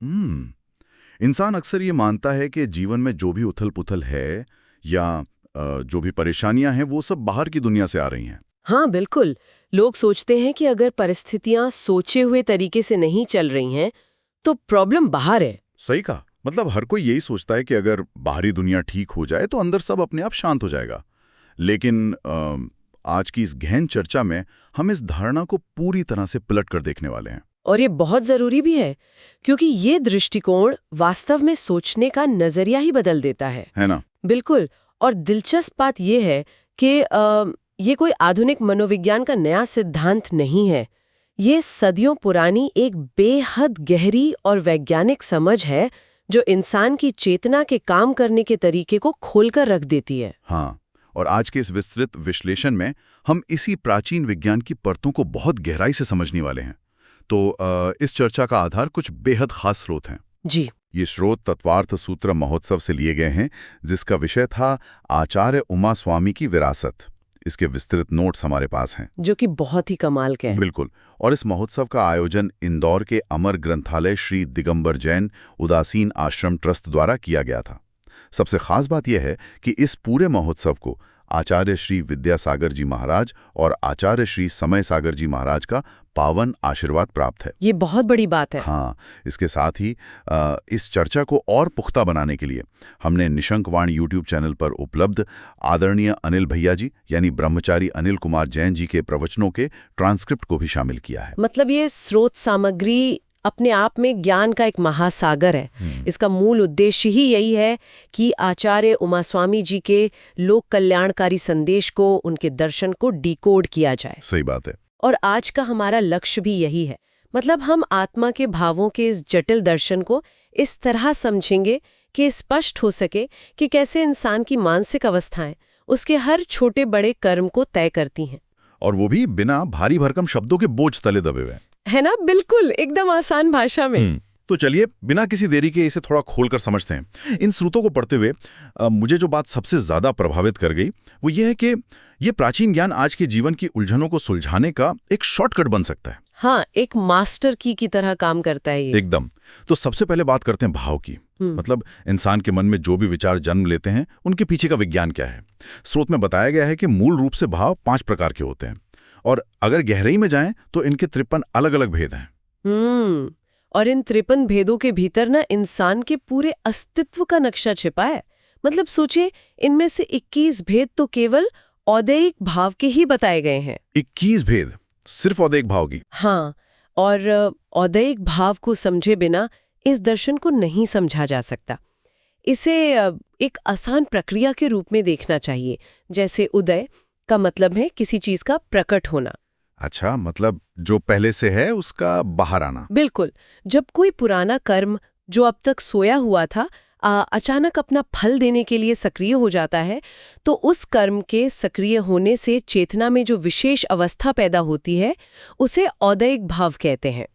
इंसान अक्सर ये मानता है कि जीवन में जो भी उथल-पुथल है या जो भी परेशानियां हैं वो सब बाहर की दुनिया से आ रही हैं। हाँ बिल्कुल। लोग सोचते हैं कि अगर परिस्थितियां सोचे हुए तरीके से नहीं चल रही हैं तो प्रॉब्लम बाहर है। सही कहा। मतलब हर कोई यही सोचता है कि अगर बाहरी दुनिया ठीक हो जाए तो अंदर सब अपने आप शांत हो जाएगा। लेकिन आज की इस गहन चर्चा में हम इस धारणा को पूरी तरह से पलट कर देखने वाले हैं। और ये बहुत जरूरी भी है क्योंकि ये दृष्टिकोण वास्तव में सोचने का नजरिया ही बदल देता है ना? बिल्कुल। और दिलचस्प बात यह है कि ये कोई आधुनिक मनोविज्ञान का नया सिद्धांत नहीं है। ये सदियों पुरानी एक बेहद गहरी और वैज्ञानिक समझ है जो इंसान की चेतना के काम करने के तरीके को खोलकर रख देती है। हाँ, और आज के इस विस्तृत विश्लेषण में हम इसी प्राचीन विज्ञान की परतों को बहुत गहराई से समझने वाले हैं। तो इस चर्चा का आधार कुछ बेहद खास स्रोत हैं। जी। ये स्रोत तत्वार्थ सूत्र महोत्सव से लिए गए हैं, जिसका विषय था आचार्य उमा स्वामी की विरासत। इसके विस्तृत नोट्स हमारे पास हैं, जो कि बहुत ही कमाल के हैं। बिल्कुल। और इस महोत्सव का आयोजन इंदौर के अमर ग्रंथालय श्री दिगंबर जैन उदासीन आश्रम ट्रस्ट द्वारा किया गया था। सबसे खास बात यह है कि इस पूरे महोत्सव को आचार्य श्री विद्यासागर जी महाराज और आचार्य श्री समय सागर जी महाराज का पावन आशीर्वाद प्राप्त है। ये बहुत बड़ी बात है। हाँ, इसके साथ ही इस चर्चा को और पुख्ता बनाने के लिए हमने निशंकवाण यूट्यूब चैनल पर उपलब्ध आदरणीय अनिल भैया जी यानी ब्रह्मचारी अनिल कुमार जैन जी के प्रवचनों के ट्रांसक्रिप्ट को भी शामिल किया है। मतलब ये स्रोत सामग्री अपने आप में ज्ञान का एक महासागर है। इसका मूल उद्देश्य ही यही है कि आचार्य उमास्वामी जी के लोक कल्याणकारी संदेश को, उनके दर्शन को डिकोड किया जाए। सही बात है। और आज का हमारा लक्ष्य भी यही है। मतलब हम आत्मा के भावों के इस जटिल दर्शन को इस तरह समझेंगे कि स्पष्ट हो सके कि कैसे इंसान की मानसिक अवस्थाएं उसके हर छोटे बड़े कर्म को तय करती हैं, और वो भी बिना भारी भरकम शब्दों के बोझ तले दबे हुए, है ना? बिल्कुल, एकदम आसान भाषा में। तो चलिए बिना किसी देरी के इसे थोड़ा खोलकर समझते हैं। इन स्रोतों को पढ़ते हुए मुझे जो बात सबसे ज्यादा प्रभावित कर गई वो ये है कि ये प्राचीन ज्ञान आज के जीवन की उलझनों को सुलझाने का एक शॉर्टकट बन सकता है। हाँ, एक मास्टर की तरह काम करता है ये। एकदम। तो सबसे पहले बात करते हैं भाव की। मतलब इंसान के मन में जो भी विचार जन्म लेते हैं उनके पीछे का विज्ञान क्या है। स्रोत में बताया गया है कि मूल रूप से भाव 5 प्रकार के होते हैं, और अगर गहराई में जाएं तो इनके 53 अलग अलग भेद हैं। और इन 53 भेदों के भीतर ना इंसान के पूरे अस्तित्व का नक्शा छिपा है। मतलब सोचिए, इनमें से 21 भेद तो केवल औदैहिक भाव के ही बताए गए हैं। 21 भेद सिर्फ औदैहिक भाव की? हाँ, और औदैहिक भाव को समझे बिना इस दर्शन को नहीं समझा जा सकता। इसे एक आसान प्रक्रिया के रूप में देखना चाहिए। जैसे उदय का मतलब है किसी चीज का प्रकट होना। अच्छा, मतलब जो पहले से है उसका बाहर आना। बिल्कुल। जब कोई पुराना कर्म जो अब तक सोया हुआ था अचानक अपना फल देने के लिए सक्रिय हो जाता है, तो उस कर्म के सक्रिय होने से चेतना में जो विशेष अवस्था पैदा होती है उसे औदैहिक भाव कहते हैं।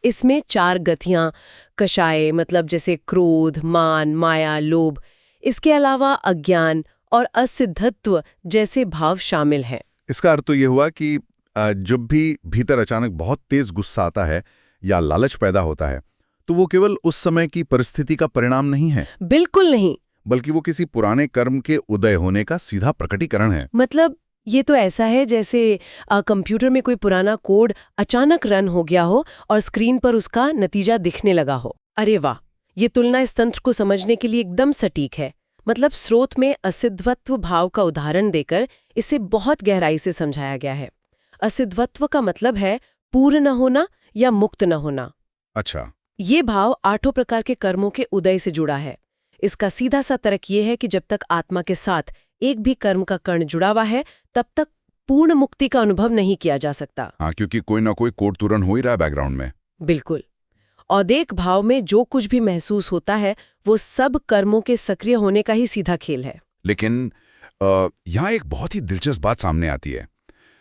इसमें 4 गतियां, कषाय मतलब जैसे क्रोध, मान, माया, लोभ, इसके अलावा अज्ञान और असिद्धत्व जैसे भाव शामिल हैं। इसका अर्थ तो ये हुआ कि जब भी भीतर अचानक बहुत तेज गुस्सा आता है या लालच पैदा होता है तो वो केवल उस समय की परिस्थिति का परिणाम नहीं है। बिल्कुल नहीं, बल्कि वो किसी पुराने कर्म के उदय होने का सीधा प्रकटीकरण है। मतलब ये तो ऐसा है जैसे कंप्यूटर में कोई पुराना कोड अचानक रन हो गया हो और स्क्रीन पर उसका नतीजा दिखने लगा हो। अरे वाह, ये तुलना इस तंत्र को समझने के लिए एकदम सटीक है। मतलब स्रोत में असिद्धत्व भाव का उदाहरण देकर इसे बहुत गहराई से समझाया गया है। असिद्धत्व का मतलब है पूर्ण न होना या मुक्त न होना। अच्छा। ये भाव 8 प्रकार के कर्मों के उदय से जुड़ा है। इसका सीधा सा तर्क ये है कि जब तक आत्मा के साथ एक भी कर्म का कण जुड़ा हुआ है तब तक पूर्ण मुक्ति का अनुभव नहीं किया जा सकता। हाँ, क्योंकि कोई ना कोई कोड तुरंत हो ही रहा है बैकग्राउंड में। बिल्कुल। औदैहिक भाव में जो कुछ भी महसूस होता है वो सब कर्मों के सक्रिय होने का ही सीधा खेल है। लेकिन यहाँ एक बहुत ही दिलचस्प बात सामने आती है।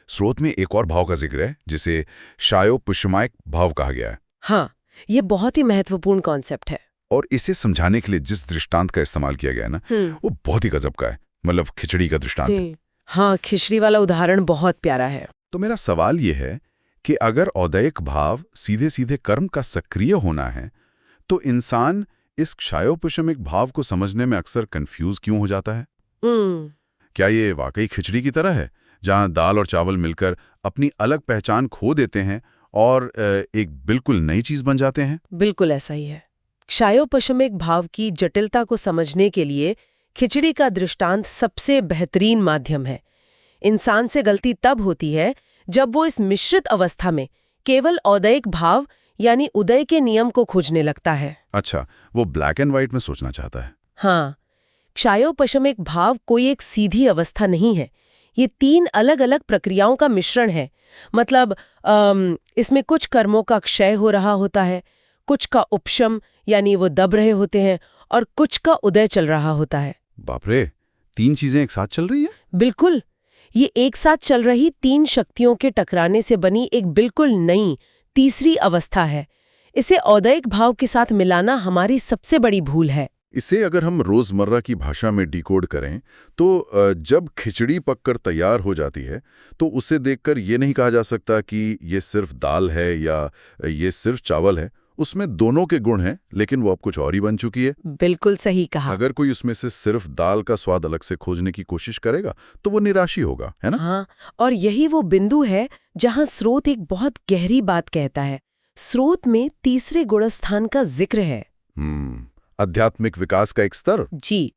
स्रोत में एक और भाव का जिक्र है जिसे शायो-पुष्यमायक भाव कहा गया है। हाँ, ये बहुत ही महत्वपूर्ण कॉन्सेप्ट है। और इसे समझाने के लिए जिस दृष्टांत का इस्तेमाल किया गया है ना, वो बहुत ही गजब का है। मतलब खिचड़ी का दृष्टांत। हाँ, खिचड़ी वाला उदाहरण बहुत प्यारा है। तो मेरा सवाल ये है कि अगर औदैहिक भाव सीधे सीधे कर्म का सक्रिय होना है तो इंसान इस क्षयोपशमिक भाव को समझने में अक्सर कंफ्यूज क्यों हो जाता है? क्या ये वाकई खिचड़ी की तरह है, जहां दाल और चावल मिलकर अपनी अलग पहचान खो देते हैं और एक बिल्कुल नई चीज बन जाते हैं? बिल्कुल ऐसा ही है। क्षयोपशमिक भाव की जटिलता को समझने के लिए खिचड़ी का दृष्टांत सबसे बेहतरीन माध्यम है। इंसान से गलती तब होती है जब वो इस मिश्रित अवस्था में केवल औदैहिक भाव यानी उदय के नियम को खोजने लगता है। अच्छा, वो ब्लैक एंड व्हाइट में सोचना चाहता है। हाँ, क्षयोपशमिक भाव कोई एक सीधी अवस्था नहीं है। ये 3 अलग-अलग प्रक्रियाओं का मिश्रण है। मतलब इसमें कुछ कर्मों का क्षय हो रहा होता है, कुछ का उपशम यानी वो दब रहे होते हैं, और कुछ का उदय चल रहा होता है। बाप रे, 3 चीजें एक साथ चल रही है? बिल्कुल। ये एक साथ चल रही 3 शक्तियों के टकराने से बनी एक बिल्कुल नई तीसरी अवस्था है। इसे औदैहिक भाव के साथ मिलाना हमारी सबसे बड़ी भूल है। इसे अगर हम रोजमर्रा की भाषा में डिकोड करें तो जब खिचड़ी पककर तैयार हो जाती है तो उसे देखकर ये नहीं कहा जा सकता कि ये सिर्फ दाल है या ये सिर्फ चावल है। उसमें दोनों के गुण हैं, लेकिन वो अब कुछ और ही बन चुकी है। बिल्कुल सही कहा। अगर कोई उसमें से सिर्फ दाल का स्वाद अलग से खोजने की कोशिश करेगा तो वो निराशी होगा, है ना? हाँ, और यही वो बिंदु है जहां स्रोत एक बहुत गहरी बात कहता है। स्रोत में तीसरे गुणस्थान का जिक्र है। आध्यात्मिक विकास का एक स्तर। जी,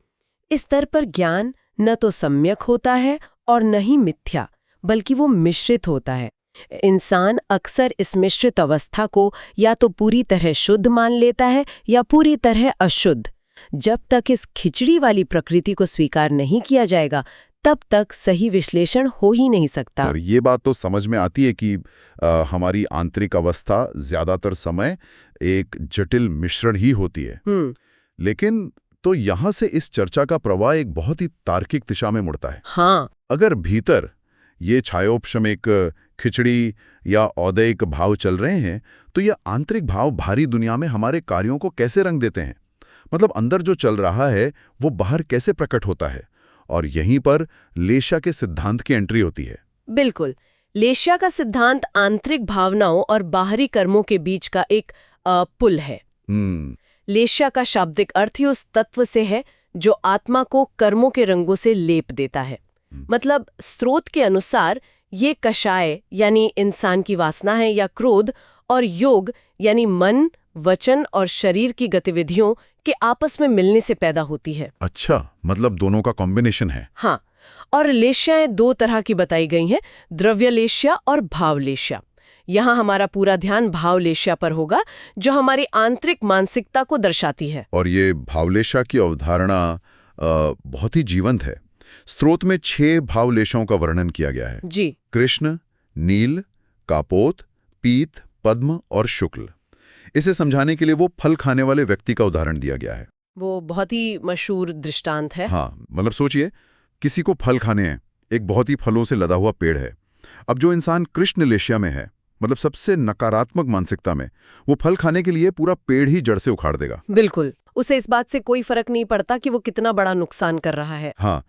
इस स्तर पर ज्ञान न तो सम्यक होता है और न ही मिथ्या, बल्कि वो मिश्रित होता है। इंसान अक्सर इस मिश्रित अवस्था को या तो पूरी तरह शुद्ध मान लेता है या पूरी तरह अशुद्ध। जब तक इस खिचड़ी वाली प्रकृति को स्वीकार नहीं किया जाएगा, तब तक सही विश्लेषण हो ही नहीं सकता। और ये बात तो समझ में आती है कि हमारी आंतरिक अवस्था ज्यादातर समय एक जटिल मिश्रण ही होती है। लेकिन तो यहां से इस चर्चा का प्रवाह एक बहुत ही तार्किक दिशा में मुड़ता है। हाँ, अगर भीतर ये क्षयोपशमिक खिचड़ी या औदैहिक भाव चल रहे हैं तो ये आंतरिक भाव भारी दुनिया में हमारे कार्यों को कैसे रंग देते हैं? मतलब अंदर जो चल रहा है वो बाहर कैसे प्रकट होता है? और यहीं पर लेशा के सिद्धांत की एंट्री होती है। बिल्कुल। लेशा का सिद्धांत आंतरिक भावनाओं और बाहरी कर्मों के बीच का एक पुल है। लेशा का शाब्दिक अर्थ ही उस तत्व से है जो आत्मा को कर्मों के रंगों से लेप देता है। मतलब स्रोत के अनुसार ये कषाय यानी इंसान की वासना है या क्रोध, और योग यानी मन, वचन और शरीर की गतिविधियों के आपस में मिलने से पैदा होती है। अच्छा, मतलब दोनों का कॉम्बिनेशन है। हाँ, और लेश्याएं 2 तरह की बताई गई हैं, द्रव्य लेश्या और भाव लेश्या। यहाँ हमारा पूरा ध्यान भाव लेश्या पर होगा, जो हमारी आंतरिक मानसिकता को दर्शाती है। और ये भावलेशा की अवधारणा बहुत ही जीवंत है। स्रोत में 6 भावलेशाओं का वर्णन किया गया है। जी। कृष्ण, नील, कापोत, पीत, पद्म और शुक्ल। इसे समझाने के लिए वो फल खाने वाले व्यक्ति का उदाहरण दिया गया है। वो बहुत ही मशहूर दृष्टांत है। हाँ, मतलब सोचिए, किसी को फल खाने हैं, एक बहुत ही फलों से लदा हुआ पेड़ है। अब जो इंसान कृष्ण लेशिया में है, मतलब सबसे नकारात्मक मानसिकता में, वो फल खाने के लिए पूरा पेड़ ही जड़ से उखाड़ देगा। बिल्कुल, उसे इस बात से कोई फर्क नहीं पड़ता कि वो कितना बड़ा नुकसान कर रहा है। हाँ,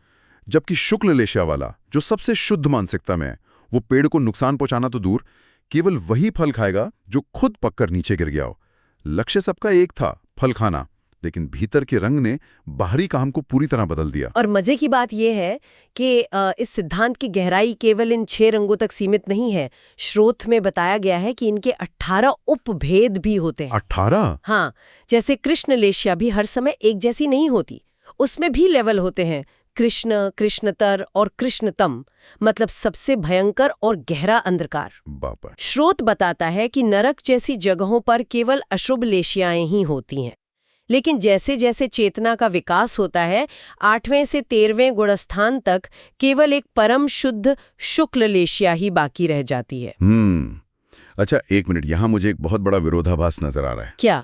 जबकि शुक्ल लेशिया वाला, जो सबसे शुद्ध मानसिकता में है, वो पेड़ को नुकसान पहुंचाना तो दूर, केवल वही फल खाएगा जो खुद पककर नीचे गिर गया हो। लक्ष्य सबका एक था, फल खाना, लेकिन भीतर के रंग ने बाहरी काम को पूरी तरह बदल दिया। और मजे की बात यह है कि इस सिद्धांत की गहराई केवल इन 6 रंगों तक सीमित नहीं है। स्रोत में बताया गया है कि इनके 18 उपभेद भी होते हैं। 18? हाँ, जैसे कृष्ण लेशिया भी हर समय एक जैसी नहीं होती, उसमें भी लेवल होते हैं। कृष्ण, कृष्णतर और कृष्णतम, मतलब सबसे भयंकर और गहरा अंधकार। बापा। स्रोत बताता है कि नरक जैसी जगहों पर केवल अशुभ लेशियाएं ही होती हैं, लेकिन जैसे जैसे चेतना का विकास होता है, 8वें से 13वें गुणस्थान तक केवल एक परम शुद्ध शुक्ल लेशिया ही बाकी रह जाती है। अच्छा, एक मिनट, यहां मुझे एक बहुत बड़ा विरोधाभास नजर आ रहा है। क्या?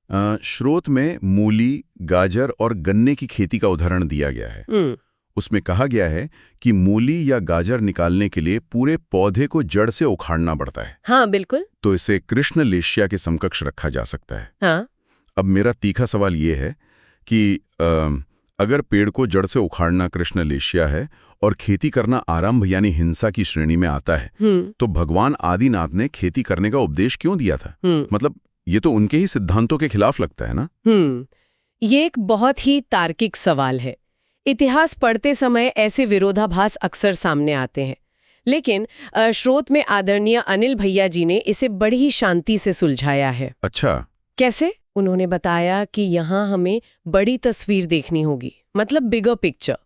स्रोत में मूली, गाजर और गन्ने की खेती का उदाहरण दिया गया है। उसमें कहा गया है कि मूली या गाजर निकालने के लिए पूरे पौधे को जड़ से उखाड़ना पड़ता है। हाँ, बिल्कुल। तो इसे कृष्ण लेशिया के समकक्ष रखा जा सकता है। हाँ। अब मेरा तीखा सवाल ये है कि अगर पेड़ को जड़ से उखाड़ना कृष्ण लेशिया है और खेती करना आरंभ यानी हिंसा की श्रेणी में आता है, तो भगवान आदिनाथ ने खेती करने का उपदेश क्यों दिया था? मतलब ये तो उनके ही सिद्धांतों के खिलाफ लगता है ना? ये एक बहुत ही तार्किक सवाल है। इतिहास पढ़ते समय ऐसे विरोधाभास अक्सर सामने आते हैं, लेकिन स्रोत में आदरणीय अनिल भैया जी ने इसे बड़ी ही शांति से सुलझाया है। अच्छा, कैसे? उन्होंने बताया कि यहाँ हमें बड़ी तस्वीर देखनी होगी, मतलब बिगर पिक्चर।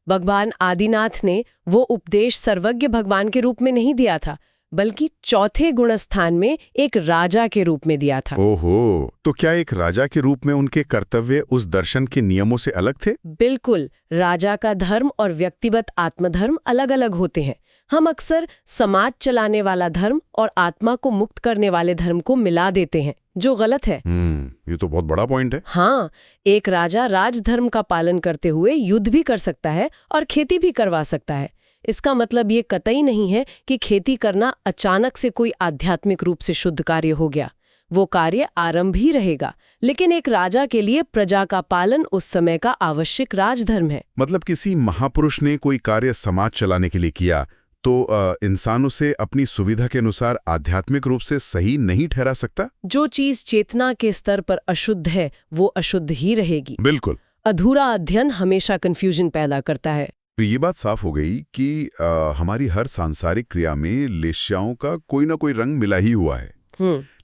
भगवान आदिनाथ ने वो उपदेश सर्वज्ञ भगवान के रूप में नहीं दिया था, बल्कि चौथे गुणस्थान में एक राजा के रूप में दिया था। ओहो, तो क्या एक राजा के रूप में उनके कर्तव्य उस दर्शन के नियमों से अलग थे? बिल्कुल, राजा का धर्म और व्यक्तिगत आत्मधर्म अलग अलग होते हैं। हम अक्सर समाज चलाने वाला धर्म और आत्मा को मुक्त करने वाले धर्म को मिला देते हैं, जो गलत है। ये तो बहुत बड़ा पॉइंट है। हाँ, एक राजा राजधर्म का पालन करते हुए युद्ध भी कर सकता है और खेती भी करवा सकता है। इसका मतलब ये कतई नहीं है कि खेती करना अचानक से कोई आध्यात्मिक रूप से शुद्ध कार्य हो गया। वो कार्य आरंभ ही रहेगा, लेकिन एक राजा के लिए प्रजा का पालन उस समय का आवश्यक राजधर्म है। मतलब किसी महापुरुष ने कोई कार्य समाज चलाने के लिए किया तो इंसान उसे अपनी सुविधा के अनुसार आध्यात्मिक रूप से सही नहीं ठहरा सकता? जो चीज चेतना के स्तर पर अशुद्ध है, वो अशुद्ध ही रहेगी। बिल्कुल। अधूरा अध्ययन हमेशा कंफ्यूजन पैदा करता है। तो ये बात साफ हो गई कि हमारी हर सांसारिक क्रिया में लेश्याओं का कोई ना कोई रंग मिला ही हुआ है।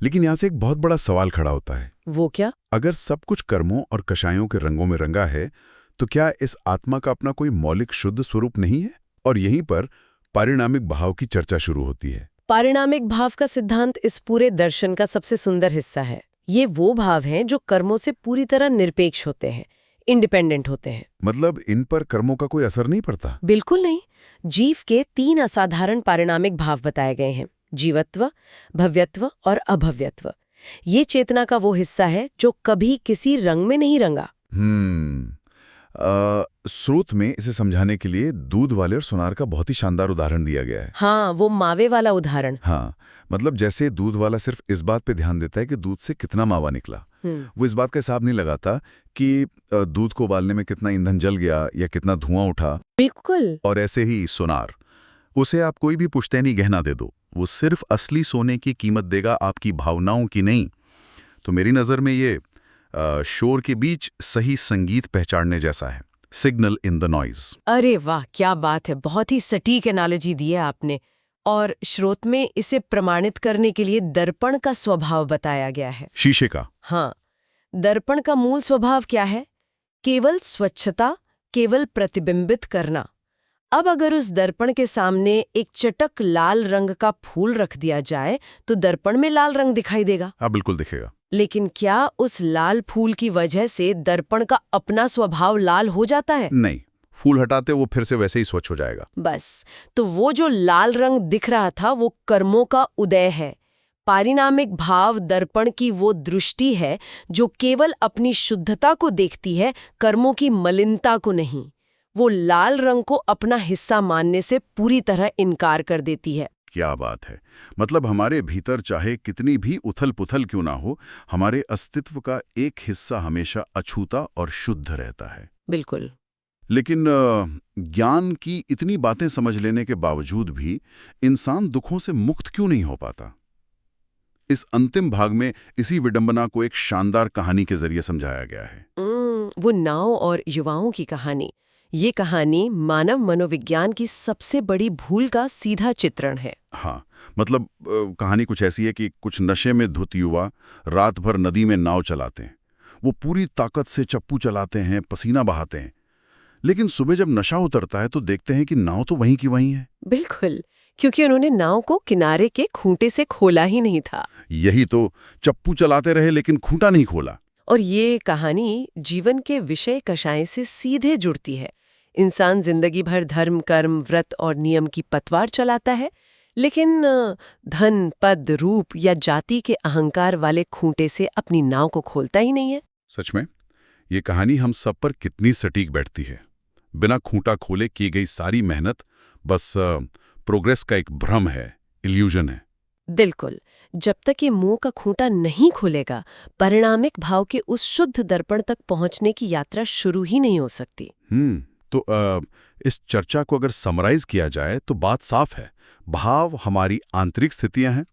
लेकिन यहाँ से एक बहुत बड़ा सवाल खड़ा होता है। वो क्या? अगर सब कुछ कर्मों और कषायों के रंगों में रंगा है, तो क्या इस आत्मा का अपना कोई मौलिक शुद्ध स्वरूप नहीं है? और यहीं पर पारिणामिक भाव की चर्चा शुरू होती है। पारिणामिक भाव का सिद्धांत इस पूरे दर्शन का सबसे सुंदर हिस्सा है। ये वो भाव हैं जो कर्मों से पूरी तरह निरपेक्ष होते हैं, इंडिपेंडेंट होते हैं। मतलब इन पर कर्मों का कोई असर नहीं पड़ता? बिल्कुल नहीं। जीव के 3 असाधारण पारिणामिक भाव बताए गए हैं: जीवत्व, भव्यत्व और अभव्यत्व। ये चेतना का वो हिस्सा है जो कभी किसी रंग में नहीं रंगा। स्रोत में इसे समझाने के लिए दूध वाले और सुनार का बहुत ही शानदार उदाहरण दिया गया है। हाँ, वो मावे वाला उदाहरण। हाँ, मतलब जैसे दूध वाला सिर्फ इस बात पे ध्यान देता है कि दूध से कितना मावा निकला, वो इस बात का हिसाब नहीं लगाता कि दूध को उबालने में कितना ईंधन जल गया या कितना धुआं उठा। बिल्कुल। और ऐसे ही सुनार, उसे आप कोई भी पुश्तैनी गहना दे दो, वो सिर्फ असली सोने की कीमत देगा, आपकी भावनाओं की नहीं। तो मेरी नज़र में ये शोर के बीच सही संगीत पहचानने जैसा है, सिग्नल इन द नॉइज। अरे वाह, क्या बात है! बहुत ही सटीक एनालॉजी दी है आपने। और स्रोत में इसे प्रमाणित करने के लिए दर्पण का स्वभाव बताया गया है। शीशे का? हाँ, दर्पण का मूल स्वभाव क्या है? केवल स्वच्छता, केवल प्रतिबिंबित करना। अब अगर उस दर्पण के सामने एक चटक लाल रंग का फूल रख दिया जाए तो दर्पण में लाल रंग दिखाई देगा। हाँ, बिल्कुल दिखेगा। लेकिन क्या उस लाल फूल की वजह से दर्पण का अपना स्वभाव लाल हो जाता है? नहीं, फूल हटाते वो फिर से वैसे ही स्वच्छ हो जाएगा। बस, तो वो जो लाल रंग दिख रहा था वो कर्मों का उदय है। पारिणामिक भाव दर्पण की वो दृष्टि है जो केवल अपनी शुद्धता को देखती है, कर्मों की मलिनता को नहीं। वो लाल रंग को अपना हिस्सा मानने से पूरी तरह इनकार कर देती है। क्या बात है! मतलब हमारे भीतर चाहे कितनी भी उथल पुथल क्यों ना हो, हमारे अस्तित्व का एक हिस्सा हमेशा अछूता और शुद्ध रहता है। बिल्कुल। लेकिन ज्ञान की इतनी बातें समझ लेने के बावजूद भी इंसान दुखों से मुक्त क्यों नहीं हो पाता? इस अंतिम भाग में इसी विडंबना को एक शानदार कहानी के जरिए समझाया गया है। वो नाव और युवाओं की कहानी। ये कहानी मानव मनोविज्ञान की सबसे बड़ी भूल का सीधा चित्रण है। हाँ, मतलब कहानी कुछ ऐसी है कि कुछ नशे में धुत युवा रात भर नदी में नाव चलाते हैं। वो पूरी ताकत से चप्पू चलाते हैं, पसीना बहाते हैं, लेकिन सुबह जब नशा उतरता है तो देखते हैं कि नाव तो वहीं की वहीं है। बिल्कुल, क्योंकि उन्होंने नाव को किनारे के खूंटे से खोला ही नहीं था। यही तो, चप्पू चलाते रहे लेकिन खूंटा नहीं खोला। और ये कहानी जीवन के विषय कषाय से सीधे जुड़ती है। इंसान जिंदगी भर धर्म, कर्म, व्रत और नियम की पतवार चलाता है, लेकिन धन, पद, रूप या जाति के अहंकार वाले खूंटे से अपनी नाव को खोलता ही नहीं है। सच में ये कहानी हम सब पर कितनी सटीक बैठती है। बिना खूंटा खोले की गई सारी मेहनत बस प्रोग्रेस का एक भ्रम है, इल्यूजन है। बिल्कुल, जब तक ये मुंह का खूंटा नहीं खुलेगा, परिणामिक भाव के उस शुद्ध दर्पण तक पहुंचने की यात्रा शुरू ही नहीं हो सकती। तो इस चर्चा को अगर समराइज किया जाए तो बात साफ है। भाव हमारी आंतरिक स्थितियां हैं,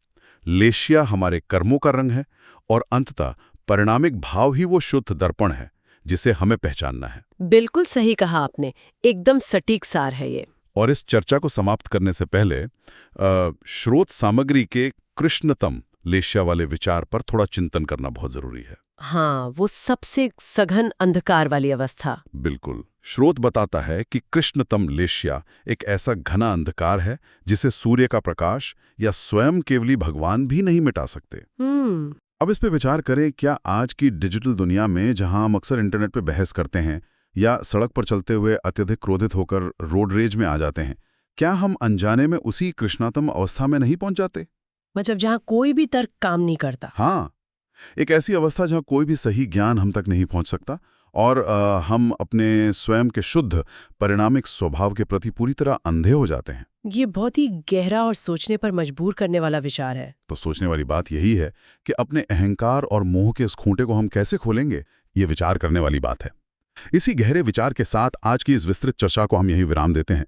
लेशिया हमारे कर्मों का रंग है, और अंततः परिणामिक भाव ही वो शुद्ध दर्पण है जिसे हमें पहचानना है। बिल्कुल सही कहा आपने, एकदम सटीक सार है ये। और इस चर्चा को समाप्त करने से पहले स्रोत सामग्री के कृष्णतम लेश्या वाले विचार पर थोड़ा चिंतन करना बहुत जरूरी है। हाँ, वो सबसे सघन अंधकार वाली अवस्था। बिल्कुल। स्रोत बताता है कि कृष्णतम लेश्या एक ऐसा घना अंधकार है जिसे सूर्य का प्रकाश या स्वयं केवली भगवान भी नहीं मिटा सकते। अब इस पे विचार करें, क्या आज की डिजिटल दुनिया में जहां हम अक्सर इंटरनेट पे बहस करते हैं या सड़क पर चलते हुए अत्यधिक क्रोधित होकर रोड रेज में आ जाते हैं, क्या हम अनजाने में उसी कृष्णतम अवस्था में नहीं पहुंच जाते? मतलब जहाँ कोई भी तर्क काम नहीं करता। हाँ, एक ऐसी अवस्था जहां कोई भी सही ज्ञान हम तक नहीं पहुंच सकता और हम अपने स्वयं के शुद्ध परिणामिक स्वभाव के प्रति पूरी तरह अंधे हो जाते हैं। ये बहुत ही गहरा और सोचने पर मजबूर करने वाला विचार है। तो सोचने वाली बात यही है कि अपने अहंकार और मोह के इस खूंटे को हम कैसे खोलेंगे, ये विचार करने वाली बात है। इसी गहरे विचार के साथ आज की इस विस्तृत चर्चा को हम यहीं विराम देते हैं।